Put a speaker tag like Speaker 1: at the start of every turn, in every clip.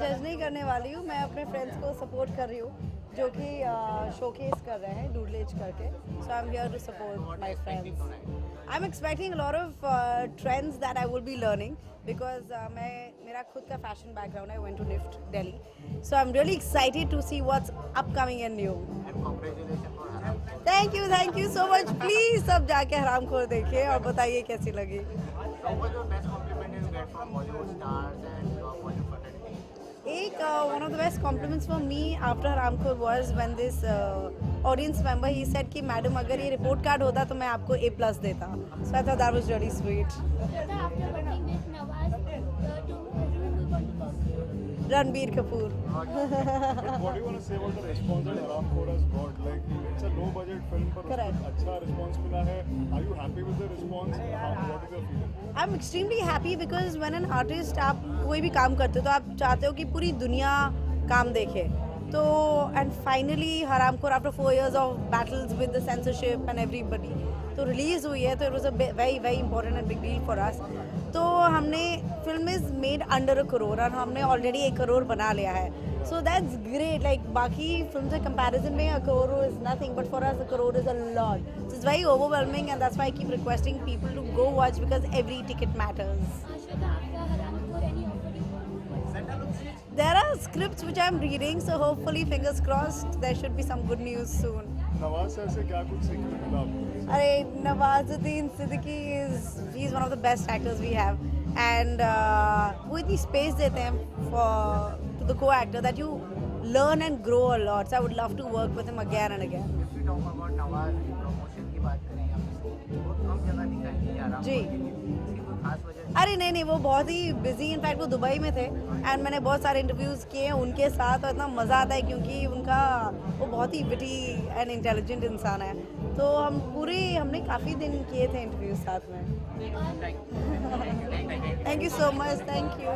Speaker 1: जज नहीं करने वाली हूँ, मैं अपने फ्रेंड्स को सपोर्ट कर रही हूँ जो कि शोकेस कर रहे हैं डूडलेज करके. So I am here to support my friends. I am expecting lot of trends that I will be learning because मैं मेरा खुद का फैशन बैकग्राउंड है. I went to NIFT Delhi, so I am really excited to see what's upcoming and new. Thank you so much. Please सब जाके हरामखोर देखिए और बताइए कैसी लगी. One of the best compliments for me after Haramkhor was when this audience member he said कि madam अगर ये रिपोर्ट कार्ड होता तो मैं आपको A+ देता. So I thought that was really sweet. Ranbir Kapoor.
Speaker 2: What do you want to say about the response that Haramkhor has got? Like it's a low-budget film, पर उसको अच्छा response मिला है. Are you happy with the response? What is your feeling?
Speaker 1: I'm extremely happy because when an artist आप कोई भी काम करते हो तो आप चाहते हो कि पूरी दुनिया काम देखे. तो and finally Haramkhor after 4 years of battles with the censorship and everybody तो रिलीज हुई है. तो it was a very important and big deal for us. तो हमने film is made under 1 crore और हमने ऑलरेडी 1 करोड़ बना लिया है. So that's great. लाइक बाकी फिल्म से कंपैरिजन में 1 crore is nothing but for us 1 crore is a lot. So it's very overwhelming and that's why I keep requesting people to go watch because every ticket matters. There are scripts which I am reading, so hopefully, fingers crossed, there should be some good news soon.
Speaker 2: Nawaz sir से क्या कुछ सीखने मिला आपको?
Speaker 1: अरे Nawazuddin Siddiqui he is one of the best actors we have, and वो इतनी space देते हैं to the co-actor that you learn and grow a lot. So I would love to work with him again and again.
Speaker 3: If we talk about Nawaz promotion की बात करें या बहुत कम जगह दिखाई दी
Speaker 1: जी.
Speaker 3: खास वजह.
Speaker 1: अरे नहीं वो बहुत ही बिजी. इनफैक्ट वो दुबई में थे एंड मैंने बहुत सारे इंटरव्यूज़ किए हैं उनके साथ और इतना मज़ा आता है क्योंकि वो बहुत ही विटी एंड इंटेलिजेंट इंसान है. तो हमने काफ़ी दिन किए थे इंटरव्यूज साथ में. Thank you so much. Thank you.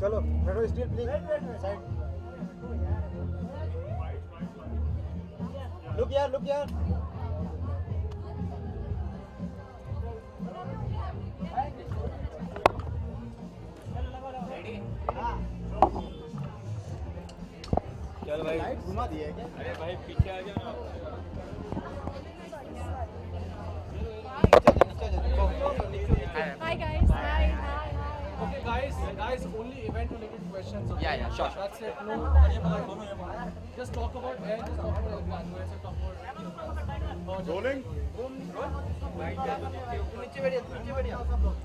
Speaker 4: चलो बैठो स्टिल प्लीज साइड. लुक यार लाइट घुमा दिया है क्या?
Speaker 5: अरे भाई पीछे आ जाओ ना।
Speaker 6: Hi guys. Hi.
Speaker 5: Okay guys, only event related questions. Okay?
Speaker 3: Yeah, sure.
Speaker 5: That's it. No, just talk about air, just talk about language, and talk about.
Speaker 2: Rolling?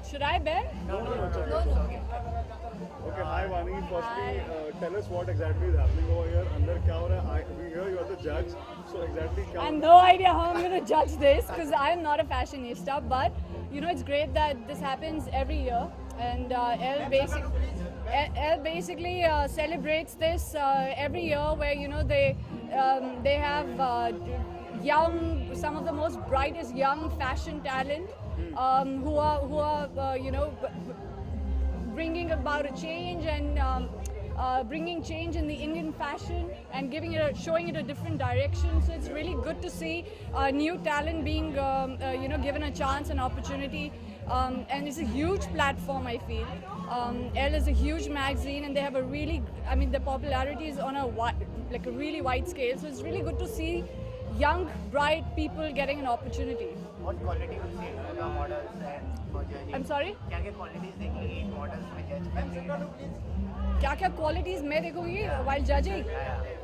Speaker 6: Should I bear?
Speaker 2: No, it's okay. Okay, hi Vani. Firstly, tell us what exactly is happening over here. Andar kya ho raha hai? We hear you are the judge. So exactly kya
Speaker 6: I have no idea how I'm going to judge this because I'm not a fashionista. But you know, it's great that this happens every year, and Elle basically celebrates this every year, where you know they have some of the most brightest young fashion talent who are you know bringing about a change and bringing change in the Indian fashion and showing it a different direction. So it's really good to see new talent being you know given a chance and opportunity. And it's a huge platform, I feel. Elle is a huge magazine, and they have the popularity is on a really wide scale. So it's really good to see young, bright people getting an opportunity.
Speaker 3: What quality will see for the models and for judging?
Speaker 6: I'm sorry?
Speaker 3: क्या qualities देखेंगे models में judge करने के लिए?
Speaker 6: क्या qualities मैं देखूंगी while judging?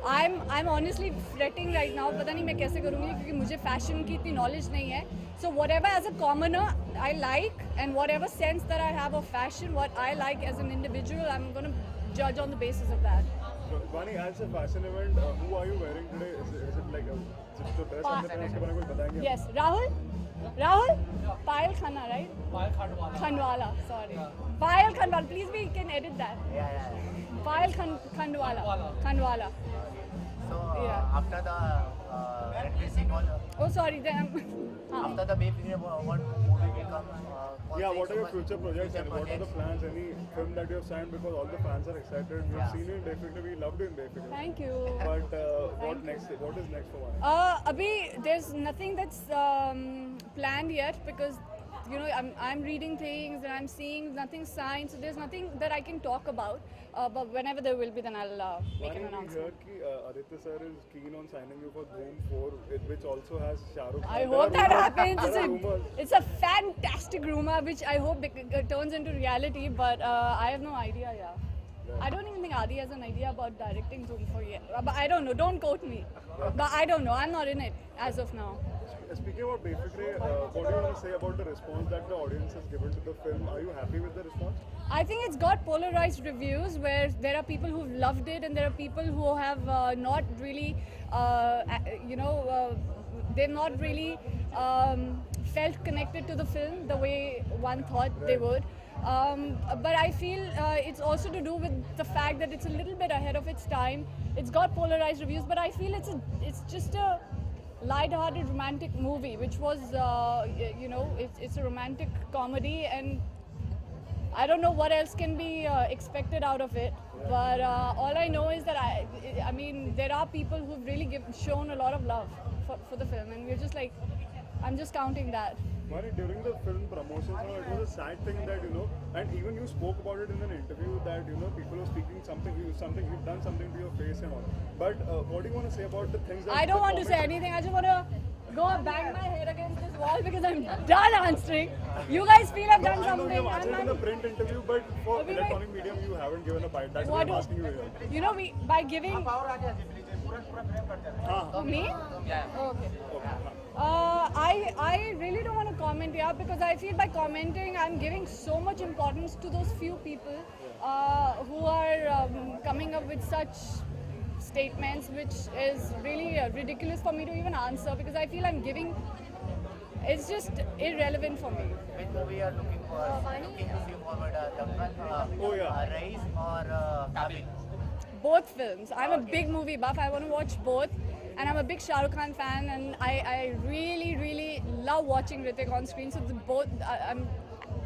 Speaker 6: I'm honestly fretting right now. पता नहीं मैं कैसे करूंगी क्योंकि मुझे fashion की इतनी knowledge नहीं है. So whatever as a commoner I like, and whatever sense that I have of fashion, what I like as an individual, I'm going to judge on the basis of that.
Speaker 2: Vani, as a fashion event, who are you wearing today? Is it like a dress हमने पहना उसके बारे में कुछ बताएंगे?
Speaker 6: Yes, Rahul, Payal Khanna, right? Khandwala, sorry. Payal Khandwala, please we can edit that.
Speaker 3: Yeah.
Speaker 6: Payal Khandwala.
Speaker 3: So
Speaker 6: Yeah.
Speaker 3: after the red facing all,
Speaker 6: Oh sorry, then
Speaker 3: after the Bayfree, what movie will come?
Speaker 2: Yeah, what are your future projects and what are the plans? Any film that you have signed, because all the fans are excited. We have seen you in Bayfree, we loved you in Bayfree.
Speaker 6: Thank you.
Speaker 2: But what next? What is next for Vani?
Speaker 6: Abhi, there's nothing that's planned yet because you know I'm reading things and I'm seeing nothing signed, so there's nothing that I can talk about. But whenever there will be, then I'll make an
Speaker 2: Vani, we
Speaker 6: announcement.
Speaker 2: heard कि Aditya sir is keen on signing you for Dhoom 4, which also has Shah Rukh Khan.
Speaker 6: I
Speaker 2: There
Speaker 6: hope
Speaker 2: are
Speaker 6: that
Speaker 2: rumors-
Speaker 6: happens.
Speaker 2: There are rumors.
Speaker 6: It's a fantastic rumor which I hope turns into reality, but I have no idea. Yeah. I don't even think Adi has an idea about directing Dhoom 4 yet. But I don't know. Don't quote me. But I don't know. I'm not in it as of now.
Speaker 2: Speaking about Bayfree, what do you want to say about the response that the audience has given to the film? Are you happy with the response?
Speaker 6: I think it's got polarized reviews where there are people who've loved it and there are people who have not really, they've not really felt connected to the film the way one thought they would. But I feel it's also to do with the fact that it's a little bit ahead of its time. It's got polarized reviews, but I feel it's just a light-hearted romantic movie, which was, it's a romantic comedy, and I don't know what else can be expected out of it. But all I know is that I mean, there are people who've really shown a lot of love for the film, and we're just like, I'm just counting that.
Speaker 2: Vani, during the film promotions, it was a sad thing that, and even you spoke about it in an interview that, people are speaking you've done something to your face and all. But what do you want to say about the things that...
Speaker 6: I don't want to say anything. I just want to go and bang my head against this wall because I'm done answering. You guys feel I've done
Speaker 2: I know
Speaker 6: something.
Speaker 2: you've answered in the
Speaker 6: I'm
Speaker 2: print interview, but for
Speaker 6: Abhi,
Speaker 2: electronic medium, you haven't given a bite. That's why I'm asking you here.
Speaker 6: You know, by giving... Me?
Speaker 3: Yeah.
Speaker 6: Okay. I really don't want to comment here because I feel by commenting I'm giving so much importance to those few people who are coming up with such statements, which is really ridiculous for me to even answer because I feel I'm giving. It's just irrelevant for me.
Speaker 3: Which movie are looking to see forward? Dangal, Rais or Kabil?
Speaker 6: Both films. I'm a big movie buff. I want to watch both. And I'm a big Shah Rukh Khan fan, and I really, really love watching Hrithik on screen. So I'm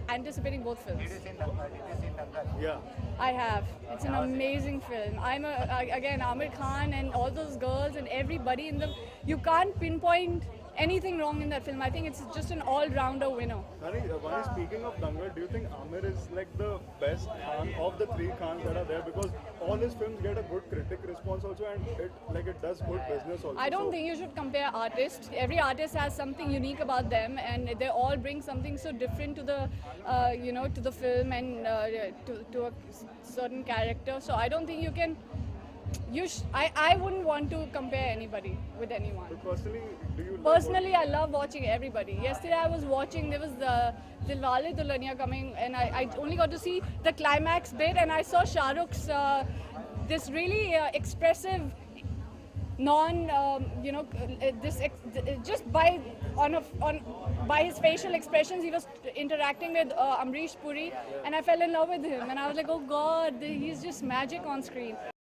Speaker 6: anticipating both films.
Speaker 3: Did you see Dangal?
Speaker 2: Yeah.
Speaker 6: I have. It's an amazing film. Again, Amir Khan and all those girls and everybody in them. You can't pinpoint anything wrong in that film. I think it's just an all-rounder winner.
Speaker 2: Honey, speaking of Dangal, do you think Amir is like the best Khan of the three Khans that are there? Because all his films get a good critic response also, and it does good business also.
Speaker 6: I don't
Speaker 2: So-
Speaker 6: think you should compare artists. Every artist has something unique about them, and they all bring something so different to the, to the film and to a certain character. So I don't think you can. I wouldn't want to compare anybody with anyone.
Speaker 2: But personally, do you
Speaker 6: Personally, I love watching everybody. Yesterday, I was watching. There was the Dilwale Dulhania coming, and I only got to see the climax bit, and I saw Shah Rukh's this really expressive, just by his facial expressions, he was interacting with Amrish Puri, and I fell in love with him, and I was like, oh God, he's just magic on screen.